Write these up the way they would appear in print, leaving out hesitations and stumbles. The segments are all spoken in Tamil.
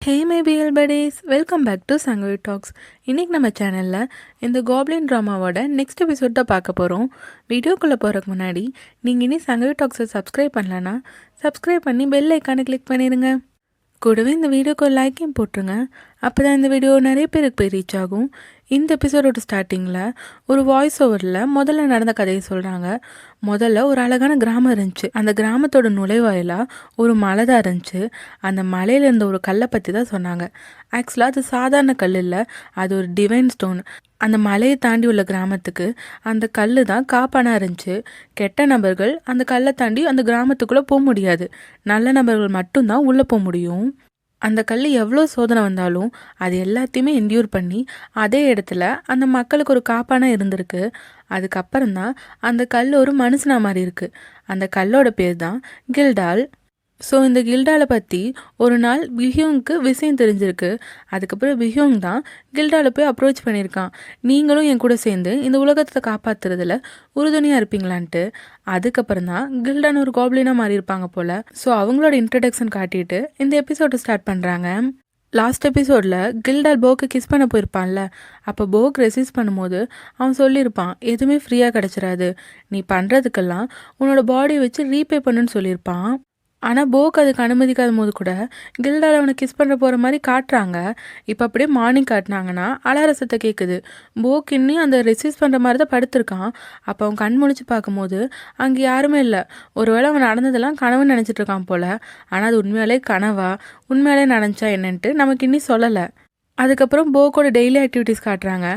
Hey my PL buddies, welcome back to Sangavi talks. இன்றைக்கி நம்ம சேனலில் இந்த கோப்ளின் ட்ராமாவோட நெக்ஸ்ட் எபிசோட் தான் பார்க்க போகிறோம். வீடியோக்குள்ளே போகிறதுக்கு முன்னாடி நீங்கள் இனி சங்கவி டாக்ஸை சப்ஸ்கிரைப் பண்ணலன்னா சப்ஸ்கிரைப் பண்ணி பெல் ஐக்கானை கிளிக் பண்ணிடுங்க. கூடவே இந்த வீடியோக்கு ஒரு லைக்கையும் போட்டுருங்க. அப்போ தான் இந்த வீடியோ நிறைய பேருக்கு போய் ரீச் ஆகும். இந்த எபிசோடோட ஸ்டார்டிங்கில் ஒரு வாய்ஸ் ஓவரில் முதல்ல நடந்த கதையை சொல்கிறாங்க. முதல்ல ஒரு அழகான கிராமம் இருந்துச்சு. அந்த கிராமத்தோட நுழைவாயிலாக ஒரு மலை தான் இருந்துச்சு. அந்த மலையில் இருந்த ஒரு கல்லை பற்றி தான் சொன்னாங்க. ஆக்சுவலாக அது சாதாரண கல் இல்லை, அது ஒரு டிவைன் ஸ்டோன். அந்த மலையை தாண்டி உள்ள கிராமத்துக்கு அந்த கல் தான் காப்பானாக இருந்துச்சு. கெட்ட நபர்கள் அந்த கல்லை தாண்டி அந்த கிராமத்துக்குள்ளே போக முடியாது. நல்ல நபர்கள் மட்டும்தான் உள்ளே போக முடியும். அந்த கல் எவ்வளோ சோதனை வந்தாலும் அது எல்லாத்தையுமே என்டியூர் பண்ணி அதே இடத்துல அந்த மக்களுக்கு ஒரு காப்பானாக இருந்திருக்கு. அதுக்கப்புறம்தான் அந்த கல் ஒரு மனுஷனா மாதிரி இருக்குது. அந்த கல்லோட பேர் தான் கில்டால். ஸோ இந்த கில்டாலை பற்றி ஒரு நாள் பிஹியோங்க்கு விஷயம் தெரிஞ்சிருக்கு. அதுக்கப்புறம் பிஹியோங் தான் கில்டாலை போய் அப்ரோச் பண்ணியிருக்கான். நீங்களும் என் கூட சேர்ந்து இந்த உலகத்தை காப்பாற்றுறதுல உறுதுணையாக இருப்பீங்களான்ட்டு. அதுக்கப்புறம் தான் கில்டான்னு ஒரு கோப்ளினாக மாறி இருப்பாங்க போல். ஸோ அவங்களோட இன்ட்ரடக்ஷன் காட்டிட்டு இந்த எபிசோடை ஸ்டார்ட் பண்ணுறாங்க. லாஸ்ட் எபிசோடில் கில்டால் போக்கு கிஸ் பண்ண போயிருப்பான்ல, அப்போ போக் ரெசிஸ்ட் பண்ணும்போது அவன் சொல்லியிருப்பான், எதுவுமே ஃப்ரீயாக கிடச்சிடாது, நீ பண்ணுறதுக்கெல்லாம் உன்னோட பாடியை வச்சு ரீபே பண்ணுன்னு சொல்லியிருப்பான். ஆனால் போக் அதுக்கு அனுமதிக்காத போது கூட கில்டால் அவனை கிஸ் பண்ணுற போகிற மாதிரி காட்டுறாங்க. இப்போ அப்படியே மார்னிங் காட்டினாங்கன்னா அலாரசத்தை கேட்குது. போக் இன்னும் அந்த ரெசிஸ்ட் பண்ணுற மாதிரி தான் படுத்திருக்கான். அப்போ அவன் கண் முழிச்சு பார்க்கும்போது அங்கே யாருமே இல்லை. ஒருவேளை அவன் நடந்ததெல்லாம் கனவுன்னு நினச்சிட்டு இருக்கான் போல். ஆனால் அது உண்மையாலே கனவா உண்மையாலே நடந்துச்சா என்னன்ட்டு நமக்கு இன்னும் சொல்லலை. அதுக்கப்புறம் போக்கோட டெய்லி ஆக்டிவிட்டீஸ் காட்டுறாங்க.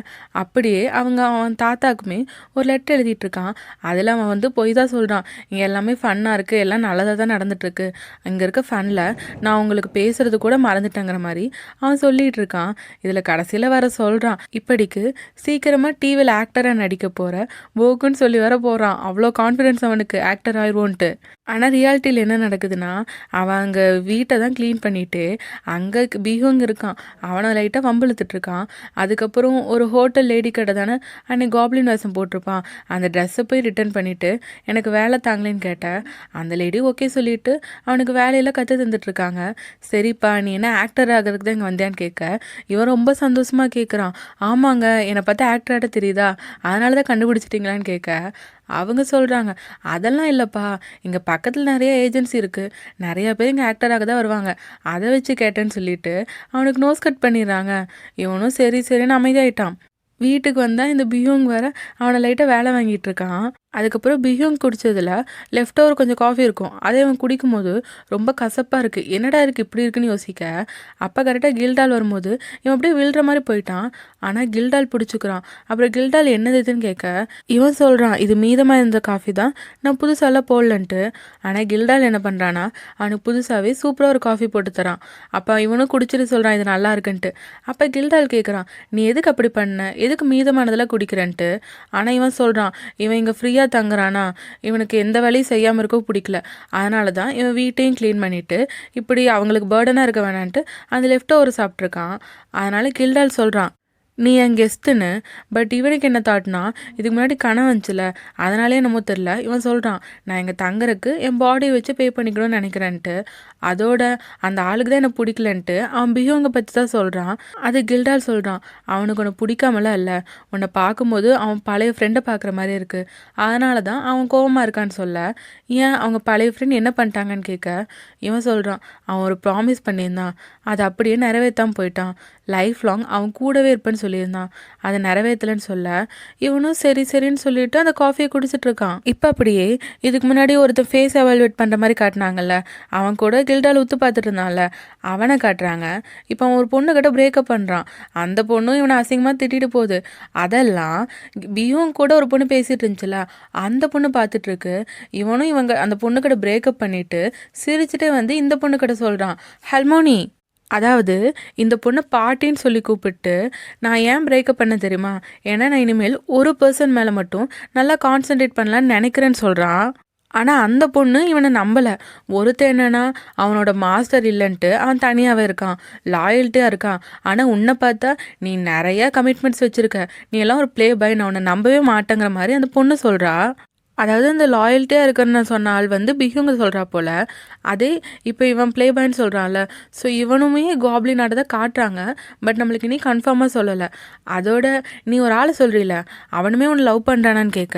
அப்படியே அவன் தாத்தாக்குமே ஒரு லெட்டர் எழுதிட்டுருக்கான். அதில் அவன் பொய் தான் சொல்கிறான். இங்கே எல்லாமே ஃபன்னாக இருக்குது, எல்லாம் நல்லதாக தான் நடந்துகிட்ருக்கு. அங்கே இருக்க ஃபனில் நான் உங்களுக்கு பேசுகிறது கூட மறந்துட்டேங்கிற மாதிரி அவன் சொல்லிகிட்டு இருக்கான். இதில் கடைசியில் வர சொல்கிறான், இப்படிக்கு சீக்கிரமாக டிவியில் ஆக்டராக நடிக்க போகிற போக்குன்னு சொல்லி வர போகிறான். அவ்வளோ கான்ஃபிடென்ஸ் அவனுக்கு, ஆக்டர் ஆயிடுவோன்ட்டு. ஆனால் ரியாலிட்டியில் என்ன நடக்குதுன்னா, அவன் அங்கே வீட்டை தான் க்ளீன் பண்ணிவிட்டு அங்கே பிஹோங் இருக்கான். அவனை லைட்டாக வம்பிழுத்துட்ருக்கான். அதுக்கப்புறம் ஒரு ஹோட்டல் லேடி கடை தானே அன்னைக்கு காப்ளின் வேஷம் போட்டிருப்பான். அந்த ட்ரெஸ்ஸை போய் ரிட்டர்ன் பண்ணிவிட்டு எனக்கு வேலை தாங்களேன்னு கேட்டேன். அந்த லேடி ஓகே சொல்லிவிட்டு அவனுக்கு வேலையெல்லாம் கற்று தந்துட்டுருக்காங்க. சரிப்பா, நீ என்ன ஆக்டர் ஆகிறதுக்கு தான் இங்கே வந்தியான்னு கேட்க இவன் ரொம்ப சந்தோஷமாக கேட்குறான். ஆமாங்க, என்னை பார்த்தா ஆக்டராட்ட தெரியுதா, அதனால தான் கண்டுபிடிச்சிட்டிங்களான்னு கேட்க அவங்க சொல்கிறாங்க, அதெல்லாம் இல்லைப்பா, இங்கே பக்கத்தில் நிறைய ஏஜென்சி இருக்குது, நிறையா பேர் இங்கே ஆக்டராக தான் வருவாங்க, அதை வச்சு கேட்டேன்னு சொல்லிட்டு அவனுக்கு நோஸ் கட் பண்ணிடுறாங்க. இவனும் சரி சரின்னு அமைதியாயிட்டான். வீட்டுக்கு வந்தால் இந்த பிஹோங் வேற அவனை லைட்டாக வேலை வாங்கிட்டு இருக்கான். அதுக்கப்புறம் பிஹோங் குடித்ததில் லெஃப்ட் ஓவர் கொஞ்சம் காஃபி இருக்கும். அதை அவன் குடிக்கும்போது ரொம்ப கசப்பாக இருக்குது. என்னடா இருக்குது இப்படி இருக்குன்னு யோசிக்க அப்போ கரெக்டாக கில்டால் வரும்போது இவன் அப்படியே விழுற மாதிரி போயிட்டான். ஆனால் கில்டால் பிடிச்சிக்கிறான். அப்புறம் கில்டால் என்னது இதுன்னு கேட்க இவன் சொல்கிறான், இது மீதமாக இருந்த காஃபி தான், நான் புதுசாலாம் போடலன்ட்டு. ஆனால் கில்டால் என்ன பண்ணுறான்னா அவனுக்கு புதுசாகவே சூப்பராக ஒரு காஃபி போட்டு தரான். அப்போ இவனும் குடிச்சிட்டு சொல்கிறான் இது நல்லா இருக்குன்ட்டு. அப்போ கில்டால் கேட்குறான், நீ எதுக்கு அப்படி பண்ண, எதுக்கு மீதமானதெல்லாம் குடிக்கிறேன்ட்டு. ஆனால் இவன் சொல்கிறான், இவன் இங்கே ஃப்ரீயாக தங்குறானா, இவனுக்கு எந்த வேலையும் செய்யாமல் இருக்க பிடிக்கல, அதனால தான் இவன் வீட்டையும் க்ளீன் பண்ணிவிட்டு இப்படி அவங்களுக்கு பேர்டனாக இருக்க வேணான்ட்டு அந்த லெஃப்ட் ஓவர் சாப்பிட்ருக்கான். அதனால் கில்டால் சொல்கிறான், நீ என் கெஸ்ட்டுன்னு. பட் இவனுக்கு என்ன தாட்னா, இதுக்கு முன்னாடி கனவு வந்துச்சுல, அதனாலே என்னமோ தெரில இவன் சொல்கிறான், நான் இங்கே தங்குறதுக்கு என் பாடியை வச்சு பே பண்ணிக்கணும்னு நினைக்கிறேன்ட்டு. அதோட அந்த ஆளுக்கு தான் என்னை பிடிக்கலன்ட்டு அவன் பிஹோங்கை பற்றி தான் சொல்கிறான். அது கில்டால் சொல்கிறான், அவனுக்கு உன்னை பிடிக்காமலாம் இல்லை, உன்னை பார்க்கும்போது அவன் பழைய ஃப்ரெண்டை பார்க்குற மாதிரி இருக்குது, அதனால தான் அவன் கோவமாக இருக்கான்னு சொல்ல. ஏன் அவங்க பழைய ஃப்ரெண்ட் என்ன பண்ணிட்டாங்கன்னு கேட்க இவன் சொல்கிறான், அவன் ஒரு ப்ராமிஸ் பண்ணியிருந்தான், அதை அப்படியே நிறைவேற்றாமல் போயிட்டான், லைஃப் லாங் அவன் கூடவே இருப்பேன்னு சொல்லியிருந்தான், அதை நிறைவேற்றலன்னு சொல்ல இவனும் சரி சரின்னு சொல்லிட்டு அந்த காஃபியை குடிச்சிட்டு இருக்கான். இப்போ அப்படியே இதுக்கு முன்னாடி ஒருத்தர் ஃபேஸ் எவால்வேட் பண்ணுற மாதிரி காட்டினாங்கல்ல, அவன் கூட கில்டால் உத்து பார்த்துட்டு இருந்தான்ல, அவனை காட்டுறாங்க. இப்போ அவன் ஒரு பொண்ணுக்கிட்ட பிரேக்கப் பண்ணுறான். அந்த பொண்ணும் இவனை அசிங்கமாக திட்டிட்டு போகுது. அதெல்லாம் பியும் கூட ஒரு பொண்ணு பேசிகிட்டு இருந்துச்சுல, அந்த பொண்ணு பார்த்துட்ருக்கு. இவனும் இவங்க அந்த பொண்ணுக்கிட்ட பிரேக்கப் பண்ணிவிட்டு சிரிச்சுட்டே இந்த பொண்ணுக்கிட்ட சொல்கிறான், ஹல்மோனி, அதாவது இந்த பொண்ணை பாட்டின்னு சொல்லி கூப்பிட்டு நான் ஏன் பிரேக்கப் பண்ண தெரியுமா, ஏன்னா நான் இனிமேல் ஒரு பர்சன் மேலே மட்டும் நல்லா கான்சென்ட்ரேட் பண்ணலான்னு நினைக்கிறேன்னு சொல்கிறான். ஆனால் அந்த பொண்ணு இவனை நம்பலை. ஒருத்தன் என்னன்னா அவனோட மாஸ்டர் இல்லைன்ட்டு அவன் தனியாகவே இருக்கான், லாயல்ட்டியாக இருக்கான். ஆனால் உன்னை பார்த்தா நீ நிறையா கமிட்மெண்ட்ஸ் வச்சுருக்க, நீ எல்லாம் ஒரு ப்ளே பாய், நான் உன்னை நம்பவே மாட்டேங்கிற மாதிரி அந்த பொண்ணு சொல்கிறா. அதாவது இந்த லாயல்ட்டியாக இருக்குன்னு சொன்ன ஆள் வந்து பிஹியூங்க சொல்கிறா போல். அதே இப்போ இவன் ப்ளே பாய்ன்னு சொல்கிறான்ல, ஸோ இவனுமே காப்ளின் ஆட தான் காட்டுறாங்க. பட் நம்மளுக்கு இனி கன்ஃபார்மாக சொல்லலை. அதோட நீ ஒரு ஆளை சொல்கிறீல, அவனுமே உன்னை லவ் பண்ணுறானான்னு கேட்க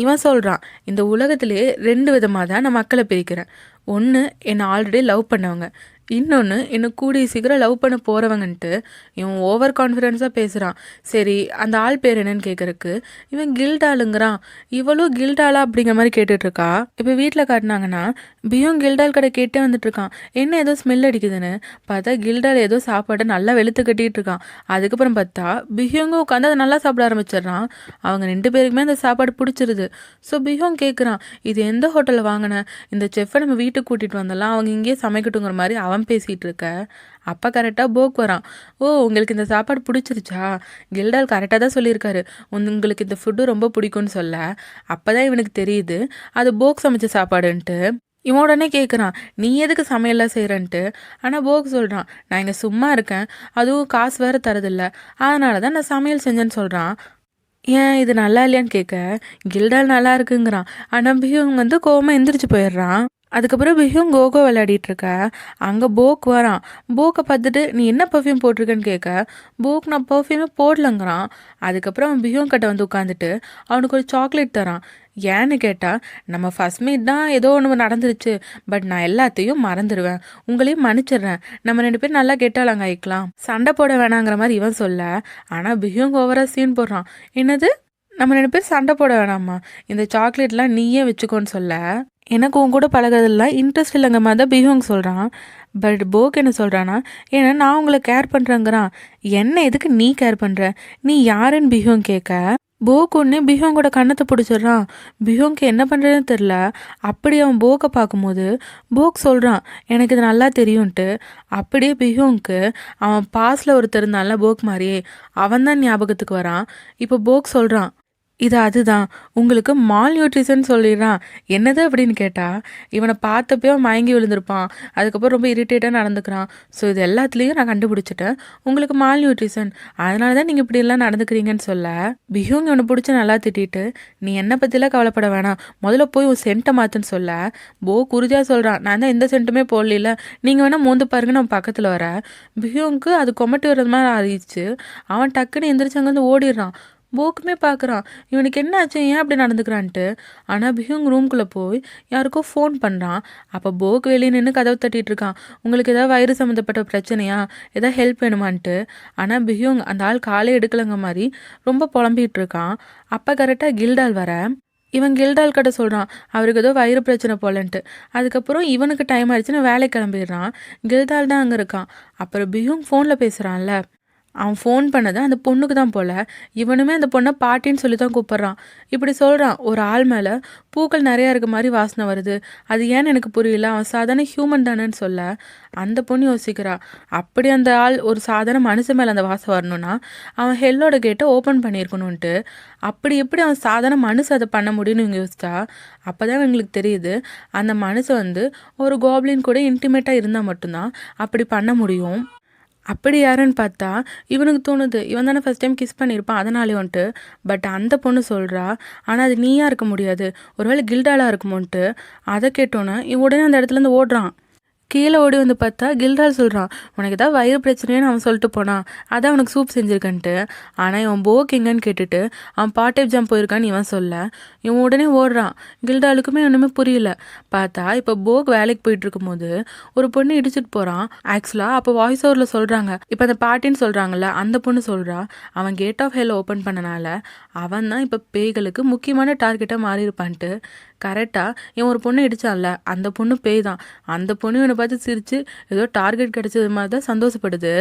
இவன் சொல்கிறான், இந்த உலகத்திலே 2 விதமாக தான் நான் மக்களை பிரிக்கிறேன். ஒன்று என்னை ஆல்ரெடி லவ் பண்ணவங்க, இன்னொன்று என்னை கூடிய சீக்கிரம் லவ் பண்ண போகிறவங்கன்ட்டு இவன் ஓவர் கான்ஃபிடென்ஸாக பேசுகிறான். சரி, அந்த ஆள் பேர் என்னன்னு கேட்குறக்கு இவன் கில்டாலுங்கிறான். இவளும் கில்டாலா அப்படிங்கிற மாதிரி கேட்டுட்ருக்கா. இப்போ வீட்டில் காட்டினாங்கன்னா பியும் கில்டால் கடை கேட்டே வந்துட்டுருக்கான். என்ன ஏதோ ஸ்மெல் அடிக்குதுன்னு பார்த்தா கில்டால் ஏதோ சாப்பாடை நல்லா வெளுத்து கட்டிகிட்டு இருக்கான். அதுக்கப்புறம் பார்த்தா பிஹியோங்க உட்காந்து அதை நல்லா சாப்பிட ஆரம்பிச்சிடுறான். அவங்க 2 பேருக்குமே அந்த சாப்பாடு பிடிச்சிருது. ஸோ பிஹியோங் கேட்குறான், இது எந்த ஹோட்டலில் வாங்கினேன், இந்த செஃப்பை நம்ம வீட்டுக்கு கூட்டிகிட்டு வந்தலாம், அவங்க இங்கேயே சமைக்கட்டுங்கிற மாதிரி அவன் பேசிகிட்டு இருக்க. அப்போ கரெக்டாக போக் வரான். ஓ, உங்களுக்கு இந்த சாப்பாடு பிடிச்சிருச்சா? கில்டால் கரெக்டாக தான் சொல்லியிருக்காரு, உங்களுக்கு இந்த ஃபுட்டு ரொம்ப பிடிக்கும்னு சொல்ல. அப்போ தான் இவனுக்கு தெரியுது அது போக் சமைச்ச சாப்பாடுன்ட்டு. இவன் உடனே கேட்குறான், நீ எதுக்கு சமையல்லாம் செய்கிறன்ட்டு. ஆனால் போக் சொல்கிறான், நான் இங்கே சும்மா இருக்கேன், அதுவும் காசு வேறு தரதில்ல, அதனால தான் நான் சமையல் செஞ்சேன்னு சொல்கிறான். ஏன் இது நல்லா இல்லையான்னு கேட்க கில்டால் நல்லா இருக்குங்கிறான். ஆனால் பிஹியூங் வந்து கோவமாக எந்திரிச்சு போயிடுறான். அதுக்கப்புறம் பிஹியூங் கோகோ விளையாடிட்டு இருக்க. அங்கே போக் வரான். போக்கை பார்த்துட்டு நீ என்ன பர்ஃப்யூம் போட்டிருக்கேன்னு கேட்க போக் நான் பர்ஃப்யூமே போடலங்கிறான். அதுக்கப்புறம் அவன் பிஹியூங் கிட்ட வந்து உட்காந்துட்டு அவனுக்கு ஒரு சாக்லேட் தரான். ஏன்னு கேட்டால், நம்ம ஃபர்ஸ்ட் மீட் தான் ஏதோ ஒன்று நடந்துருச்சு, பட் நான் எல்லாத்தையும் மறந்துடுவேன், உங்களையும் மன்னிச்சிடுறேன், நம்ம 2 பேரும் நல்லா கெட்டாலாங்க ஆயிக்கலாம், சண்டை போட வேணாங்கிற மாதிரி இவன் சொல்ல. ஆனால் பிஹியூங் ஓவராக சீன் போடுறான். என்னது, நம்ம 2 பேர் சண்டை போட வேணாமா, இந்த சாக்லேட்லாம் நீயே வச்சுக்கோன்னு சொல்ல. எனக்கு உன் கூட பழகிறதுலாம் இன்ட்ரெஸ்ட் இல்லைங்க மாதிரி தான் பிஹியூங் சொல்கிறான். பட் போக் என்ன சொல்கிறான்னா, ஏன்னா நான் உங்களை கேர் பண்ணுறேங்கிறான். என்ன எதுக்கு நீ கேர் பண்ணுற, நீ யாருன்னு பிஹியூங் கேட்க போக் ஒன்று பிஹியோங்கோட கண்ணத்தை பிடிச்சிடுறான். பிஹியோங்க்கு என்ன பண்ணுறதுன்னு தெரில. அப்படி அவன் போக்கை பார்க்கும்போது போக் சொல்கிறான், எனக்கு இது நல்லா தெரியும்ன்ட்டு. அப்படியே பிஹியோங்க்கு அவன் பாஸ்டில் ஒருத்தர் இருந்தான்ல போக் மாதிரியே, அவன் தான் ஞாபகத்துக்கு வரான். இப்போ போக் சொல்கிறான், இது அதுதான், உங்களுக்கு மால் நியூட்ரிஷன் சொல்லிடுறான். என்னது அப்படின்னு கேட்டால், இவனை பார்த்தப்போ மயங்கி விழுந்திருப்பான். அதுக்கப்புறம் ரொம்ப இரிட்டேட்டாக நடந்துக்கிறான். ஸோ இது எல்லாத்துலேயும் நான் கண்டுபிடிச்சிட்டேன், உங்களுக்கு மால் நியூட்ரிஷன், அதனால தான் நீங்கள் இப்படியெல்லாம் நடந்துக்கிறீங்கன்னு சொல்ல. பிஹியூங் இவனை பிடிச்சி நல்லா திட்டிட்டு, நீ என்னை பற்றிலாம் கவலைப்பட வேணாம், முதல்ல போய் உன் சென்ட்டை மாற்றுன்னு சொல்ல. போக் உறுதியாக சொல்கிறான், நான் தான் எந்த சென்ட்டுமே போடல, நீங்கள் வேணால் மோந்து பாருங்க, நம்ம பக்கத்தில் வர. பிஹியூங்க்கு அது கொமட்டி வர்றது மாதிரி ஆயிடுச்சு. அவன் டக்குன்னு எந்திரிச்சு அங்கேருந்து ஓடிடுறான். போக்குமே பார்க்குறான், இவனுக்கு என்ன ஆச்சு, ஏன் அப்படி நடந்துக்கிறான்ட்டு. ஆனால் பிஹியூங் ரூம்குள்ளே போய் யாருக்கோ ஃபோன் பண்ணுறான். அப்போ போக் வெளியே நின்று கதவை தட்டிகிட்டு இருக்கான். உங்களுக்கு ஏதாவது வயிறு சம்மந்தப்பட்ட பிரச்சனையா, ஏதாவது ஹெல்ப் வேணுமான்ட்டு. ஆனால் பிஹியூங் அந்த ஆள் காலே எடுக்கலைங்க மாதிரி ரொம்ப புலம்பிகிட்டு இருக்கான். அப்போ கரெக்டாக கில்டால் வர. இவன் கில்டால் கிட்ட சொல்கிறான், அவருக்கு ஏதோ வயிறு பிரச்சனை போலன்ட்டு. அதுக்கப்புறம் இவனுக்கு டைம் ஆயிடுச்சுன்னு வேலைக்கு கிளம்பிடுறான். கில்டால் தான் அங்கே இருக்கான். அப்புறம் பிஹியூங் ஃபோனில் பேசுகிறான்ல, அவன் ஃபோன் பண்ணது அந்த பொண்ணுக்கு தான் போல். இவனுமே அந்த பொண்ணை பாட்டின்னு சொல்லி தான் கூப்பிட்றான். இப்படி சொல்கிறான், ஒரு ஆள் மேலே பூக்கள் நிறையா இருக்க மாதிரி வாசனை வருது, அது ஏன்னு எனக்கு புரியல, அவன் சாதாரண ஹியூமன் தானேன்னு சொல்ல. அந்த பொண்ணு யோசிக்கிறா, அப்படி அந்த ஆள் ஒரு சாதாரண மனுஷன் மேலே அந்த வாசம் வரணும்னா அவன் ஹெல்லோட கேட்டை ஓப்பன் பண்ணியிருக்கணுன்ட்டு. அப்படி எப்படி அவன் சாதாரண மனுஷன் அதை பண்ண முடியும்னு இவங்க யோசிச்சா. அப்போ தான் எங்களுக்கு தெரியுது, அந்த மனுஷன் வந்து ஒரு கோப்ளின் கூட இன்டிமேட்டாக இருந்தால் மட்டும்தான் அப்படி பண்ண முடியும். அப்படி யாருன்னு பார்த்தா இவனுக்கு தோணுது, இவன் தானே ஃபஸ்ட் டைம் கிஸ் பண்ணியிருப்பான் அதனாலே வந்துட்டு. பட் அந்த பொண்ணு சொல்கிறா, ஆனால் அது நீயா இருக்க முடியாது, ஒருவேளை கில்டாலாக இருக்குமோன்ட்டு. அதை கேட்டோன்னே இவன் உடனே அந்த இடத்துலேருந்து ஓடுறான். கீழே ஓடி வந்து பார்த்தா கில்டால் சொல்கிறான், உனக்கு ஏதாவது வயிறு பிரச்சனைன்னு அவன் சொல்லிட்டு போனான், அதான் அவனுக்கு சூப் செஞ்சுருக்கன்ட்டு. ஆனால் இவன் போக் எங்கன்னு கேட்டுட்டு அவன் பார்ட் டைம் ஜம்ப் போயிருக்கான்னு இவன் சொல்ல. இவன் உடனே ஓடுறான். கில்டாலுக்குமே ஒன்றுமே புரியல. பார்த்தா இப்போ போக் வேலைக்கு போயிட்டு இருக்கும்போது ஒரு பொண்ணு இடிச்சிட்டு போகிறான். ஆக்சுவலாக அப்போ வாய்ஸ் ஓவரில் சொல்கிறாங்க, இப்போ அந்த பாட்டின்னு சொல்கிறாங்கல்ல அந்த பொண்ணு சொல்கிறா, அவன் கேட் ஆஃப் ஹெல் ஓப்பன் பண்ணனால அவன் தான் இப்போ பேய்களுக்கு முக்கியமான டார்கெட்டாக மாறி இருப்பான்ட்டு. கரெக்டாக இவன் ஒரு பொண்ணு இடிச்சான்ல அந்த பொண்ணு பேய் தான். அந்த பொண்ணு இவனை பார்த்து சிரித்து ஏதோ டார்கெட் கிடைச்சது மாதிரி தான் சந்தோஷப்படுது.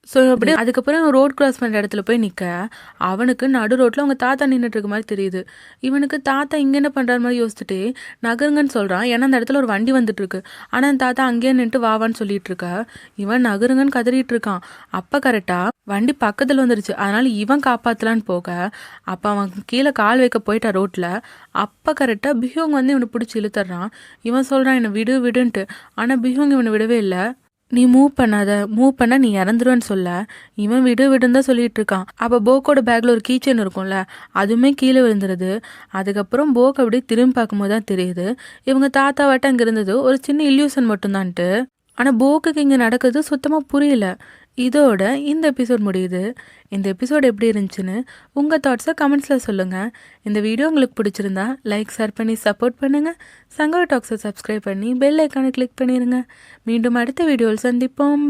ஸோ அப்படி அதுக்கப்புறம் ரோட் கிராஸ் பண்ணுற இடத்துல போய் நிற்க, அவனுக்கு நடு ரோட்டில் அவங்க தாத்தா நின்றுட்டு இருக்க மாதிரி தெரியுது. இவனுக்கு தாத்தா இங்கே என்ன பண்ணுற மாதிரி யோசிச்சுட்டே நகருங்கன்னு சொல்கிறான். ஏன்னா அந்த இடத்துல ஒரு வண்டி வந்துட்டு இருக்கு. ஆனால் அந்த தாத்தா அங்கேயே நின்றுட்டு வாவான்னு சொல்லிட்டு இருக்க. இவன் நகருங்கன்னு கதறிட்டு இருக்கான். அப்போ கரெக்டாக வண்டி பக்கத்தில் வந்துருச்சு. அதனால இவன் காப்பாற்றலான்னு போக, அப்போ அவன் கீழே கால் வைக்க போயிட்டான் ரோட்டில். அப்போ கரெக்டாக பிஹியோங் வந்து இவனை பிடிச்சி இழுத்துறான். இவன் சொல்கிறான், என்னை விடு விடுன்ட்டு. ஆனால் பிஹியோங் இவனை விடவே இல்லை. நீ மூவ் பண்ணாத, மூவ் பண்ணா நீ இறந்துருவேன்னு சொல்ல, இவன் விடு விடுன்னு தான் சொல்லிட்டு இருக்கான். அப்போ போக்கோட பேக்ல ஒரு கீச்செயின் இருக்கும்ல, அதுவுமே கீழே விழுந்துருது. அதுக்கப்புறம் போக் அப்படியே திரும்பி பார்க்கும்போது தான் தெரியுது இவங்க தாத்தாவாட்ட அங்கே இருந்தது ஒரு சின்ன இல்யூஷன் மட்டும்தான்ட்டு. ஆனால் போக்குக்கு இங்கே நடக்குது சுத்தமாக புரியல. இதோட இந்த எபிசோட் முடியுது. இந்த எபிசோட் எப்படி இருந்துச்சுன்னு உங்கள் தாட்ஸை கமெண்ட்ஸில் சொல்லுங்கள். இந்த வீடியோ உங்களுக்கு பிடிச்சிருந்தா லைக் ஷேர் பண்ணி சப்போர்ட் பண்ணுங்கள். சங்கவி டாக்ஸை சப்ஸ்கிரைப் பண்ணி பெல் ஐக்கானை கிளிக் பண்ணிடுங்க. மீண்டும் அடுத்த வீடியோவில் சந்திப்போம்.